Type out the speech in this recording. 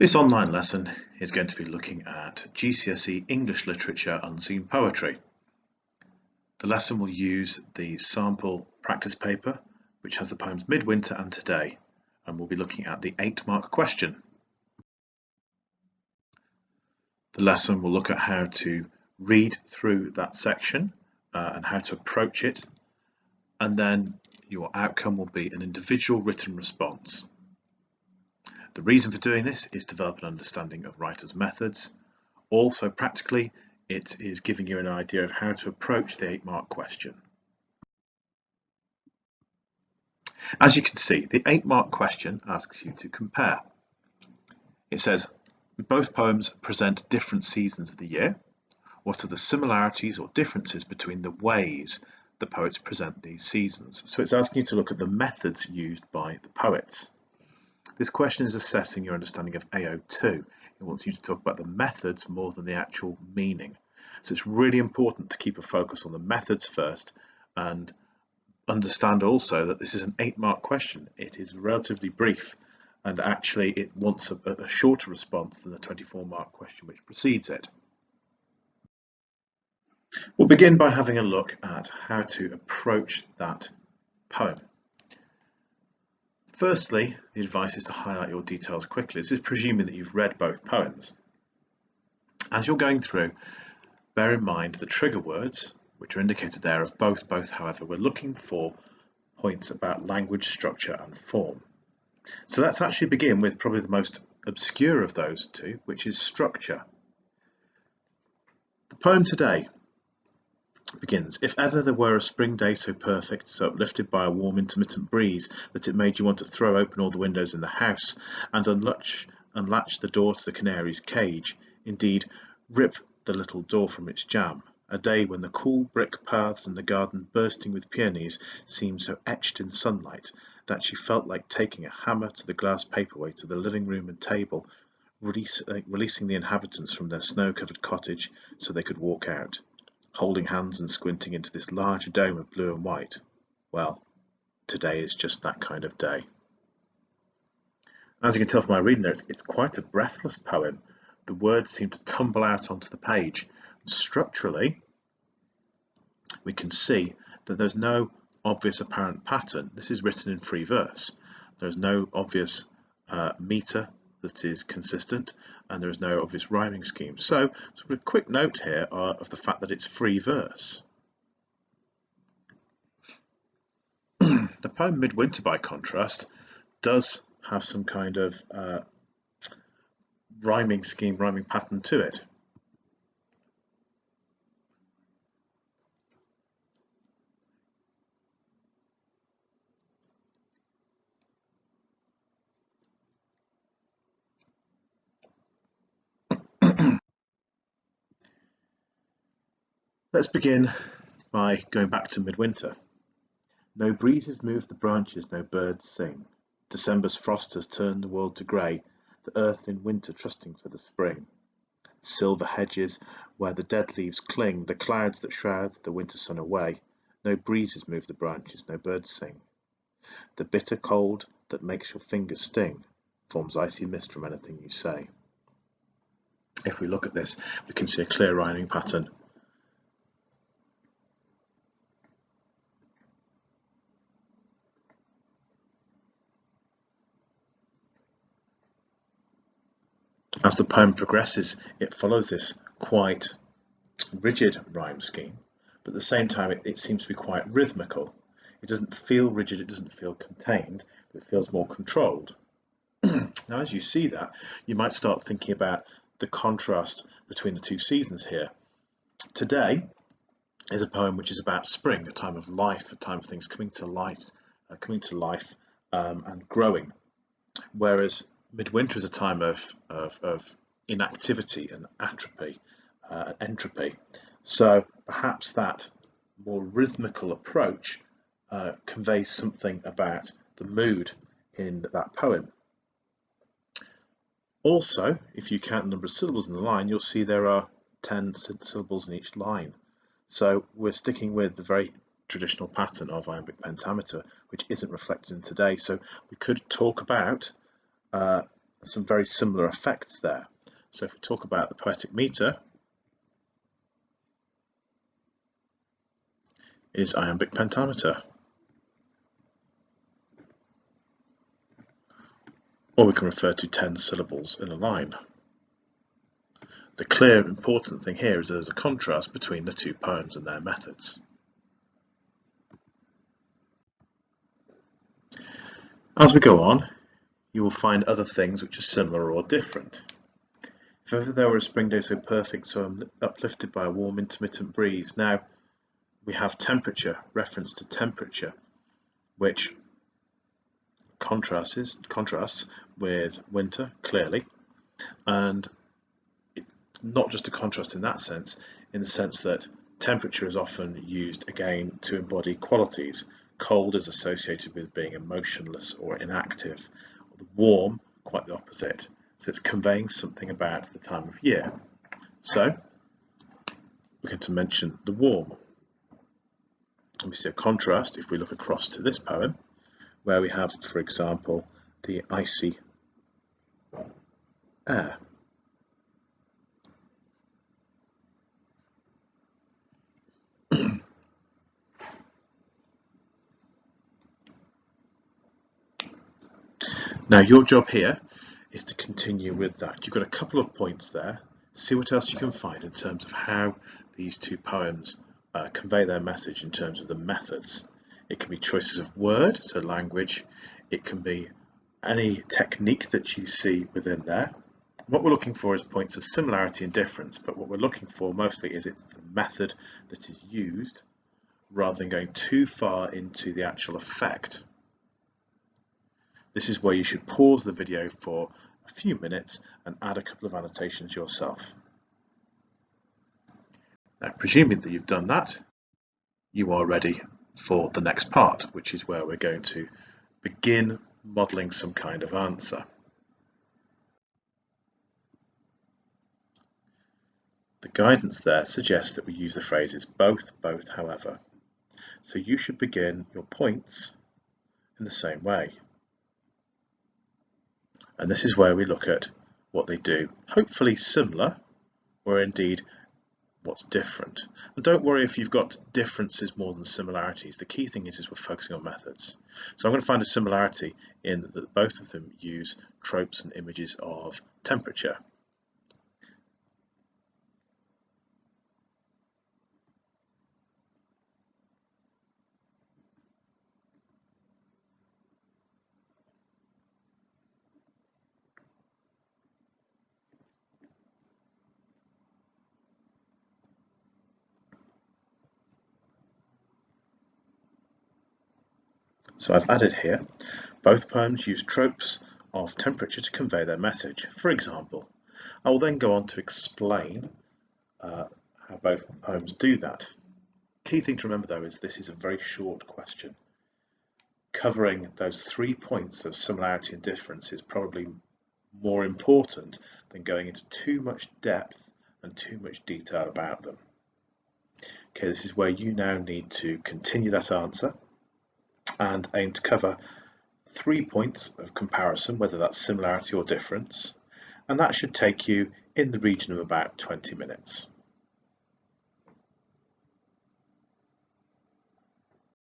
This online lesson is going to be looking at GCSE English Literature unseen poetry. The lesson will use the sample practice paper, which has the poems Midwinter and Today, and we'll be looking at the 8-mark question. The lesson will look at how to read through that section and how to approach it, and then your outcome will be an individual written response. The reason for doing this is to develop an understanding of writers' methods. Also, practically, it is giving you an idea of how to approach the 8-mark question. As you can see, the 8-mark question asks you to compare. It says, both poems present different seasons of the year. What are the similarities or differences between the ways the poets present these seasons? So it's asking you to look at the methods used by the poets. This question is assessing your understanding of AO2. It wants you to talk about the methods more than the actual meaning. So it's really important to keep a focus on the methods first and understand also that this is an 8-mark question. It is relatively brief and actually it wants a shorter response than the 24-mark question which precedes it. We'll begin by having a look at how to approach that poem. Firstly, the advice is to highlight your details quickly. This is presuming that you've read both poems. As you're going through, bear in mind the trigger words, which are indicated there of both. However, we're looking for points about language, structure and form. So let's actually begin with probably the most obscure of those two, which is structure. The poem Today begins, if ever there were a spring day so perfect, so uplifted by a warm intermittent breeze that it made you want to throw open all the windows in the house and unlatch the door to the canary's cage, indeed rip the little door from its jamb, a day when the cool brick paths in the garden bursting with peonies seemed so etched in sunlight that she felt like taking a hammer to the glass paperweight of the living room and table, releasing the inhabitants from their snow-covered cottage so they could walk out, holding hands and squinting into this large dome of blue and white. Well, today is just that kind of day. As you can tell from my reading there, it's quite a breathless poem. The words seem to tumble out onto the page. Structurally, we can see that there's no obvious apparent pattern. This is written in free verse. There's no obvious meter that is consistent, and there is no obvious rhyming scheme. So a quick note here of the fact that it's free verse. The poem Midwinter, by contrast, does have some kind of rhyming scheme, rhyming pattern to it. Let's begin by going back to Midwinter. No breezes move the branches, no birds sing. December's frost has turned the world to grey, the earth in winter trusting for the spring. Silver hedges where the dead leaves cling, the clouds that shroud the winter sun away. No breezes move the branches, no birds sing. The bitter cold that makes your fingers sting forms icy mist from anything you say. If we look at this, we can see a clear rhyming pattern. As the poem progresses, it follows this quite rigid rhyme scheme, but at the same time it seems to be quite rhythmical. It doesn't feel rigid, it doesn't feel contained, but it feels more controlled. Now as you see that, you might start thinking about the contrast between the two seasons here. Today is a poem which is about spring, a time of life, a time of things coming to life and growing, whereas Midwinter is a time of inactivity and atrophy, entropy. So perhaps that more rhythmical approach conveys something about the mood in that poem. Also, if you count the number of syllables in the line, you'll see there are 10 syllables in each line. So we're sticking with the very traditional pattern of iambic pentameter, which isn't reflected in Today. So we could talk about some very similar effects there. So if we talk about the poetic meter, is iambic pentameter. Or we can refer to 10 syllables in a line. The clear important thing here is there's a contrast between the two poems and their methods. As we go on, you will find other things which are similar or different. If ever there were a spring day so perfect, so I'm uplifted by a warm intermittent breeze. Now we have temperature, reference to temperature, which contrasts with winter clearly, and not just a contrast in that sense, in the sense that temperature is often used again to embody qualities. Cold is associated with being emotionless or inactive. The warm, quite the opposite. So it's conveying something about the time of year. So we're going to mention the warm. And we see a contrast if we look across to this poem, where we have, for example, the icy air. Now your job here is to continue with that. You've got a couple of points there. See what else you can find in terms of how these two poems convey their message in terms of the methods. It can be choices of word, so language. It can be any technique that you see within there. What we're looking for is points of similarity and difference, but what we're looking for mostly is it's the method that is used rather than going too far into the actual effect. This is where you should pause the video for a few minutes and add a couple of annotations yourself. Now, presuming that you've done that, you are ready for the next part, which is where we're going to begin modelling some kind of answer. The guidance there suggests that we use the phrases both, however. So you should begin your points in the same way. And this is where we look at what they do, hopefully similar, or indeed what's different. And don't worry if you've got differences more than similarities. The key thing is we're focusing on methods. So I'm going to find a similarity in that both of them use tropes and images of temperature. So I've added here, both poems use tropes of temperature to convey their message. For example, I will then go on to explain how both poems do that. Key thing to remember though is this is a very short question. Covering those 3 points of similarity and difference is probably more important than going into too much depth and too much detail about them. Okay, this is where you now need to continue that answer and aim to cover 3 points of comparison, whether that's similarity or difference, and that should take you in the region of about 20 minutes.